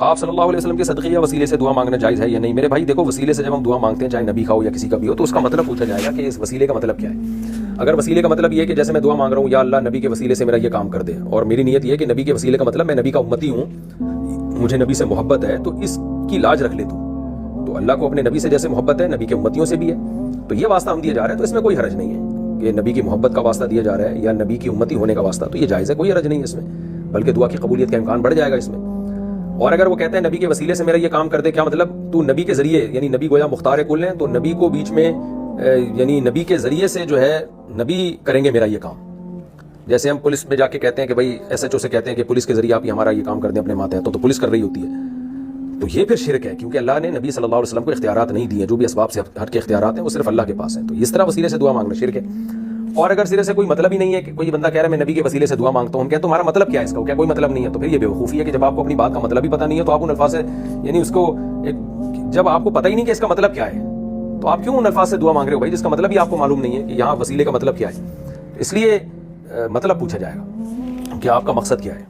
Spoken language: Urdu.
آپ صلی اللہ علیہ وسلم کے صدقے یا وسیلے سے دعا مانگنا جائز ہے یا نہیں؟ میرے بھائی دیکھو، وسیلے سے جب ہم دعا مانگتے ہیں، چاہے نبی کا ہو یا کسی کا بھی ہو، تو اس کا مطلب پوچھا جائے گا کہ اس وسیلے کا مطلب کیا ہے۔ اگر وسیلے کا مطلب یہ ہے کہ جیسے میں دعا مانگ رہا ہوں، یا اللہ نبی کے وسیلے سے میرا یہ کام کر دے، اور میری نیت یہ ہے کہ نبی کے وسیلے کا مطلب میں نبی کا امتی ہوں، مجھے نبی سے محبت ہے، تو اس کی لاج رکھ لے تو اللہ کو اپنے نبی سے جیسے محبت ہے، نبی کے امتیوں سے بھی ہے، تو یہ واسطہ ہم دیا جا رہا ہے، تو اس میں کوئی حرج نہیں ہے کہ نبی کی محبت کا واسطہ دیا جا رہا ہے یا نبی کی امتی ہونے کا واسطہ، تو یہ جائز ہے، کوئی حرج نہیں ہے اس میں، بلکہ دعا کی قبولیت کا امکان بڑھ جائے گا اس میں۔ اور اگر وہ کہتے ہیں نبی کے وسیلے سے میرا یہ کام کر دے، کیا مطلب؟ تو نبی کے ذریعے، یعنی نبی گویا مختار کل ہیں، تو نبی کو بیچ میں، یعنی نبی کے ذریعے سے جو ہے نبی کریں گے میرا یہ کام۔ جیسے ہم پولیس میں جا کے کہتے ہیں کہ بھائی ایس ایچ او سے کہتے ہیں کہ پولیس کے ذریعے آپ ہمارا یہ کام کر دیں اپنے ماتحت، تو پولیس کر رہی ہوتی ہے، تو یہ پھر شرک ہے، کیونکہ اللہ نے نبی صلی اللہ علیہ وسلم کو اختیارات نہیں دیے، جو بھی اسباب سے ہٹ کے اختیارات ہیں وہ صرف اللہ کے پاس ہیں، تو اس طرح وسیلے سے دعا مانگنا شرک ہے۔ اور اگر سرے سے کوئی مطلب ہی نہیں ہے، کہ کوئی بندہ کہہ رہا ہے میں نبی کے وسیلے سے دعا مانگتا ہوں، ہم کہتے ہیں تمہارا مطلب کیا ہے اس کا؟ کیا کوئی مطلب نہیں ہے؟ تو پھر یہ بیوقوفی ہے کہ جب آپ کو اپنی بات کا مطلب ہی پتہ نہیں ہے تو آپ ان الفاظ سے، یعنی اس کو جب آپ کو پتہ ہی نہیں کہ اس کا مطلب کیا ہے، تو آپ کیوں ان الفاظ سے دعا مانگ رہے ہو بھائی، جس کا مطلب ہی آپ کو معلوم نہیں ہے کہ یہاں وسیلے کا مطلب کیا ہے؟ اس لیے مطلب پوچھا جائے گا کہ آپ کا مقصد کیا ہے۔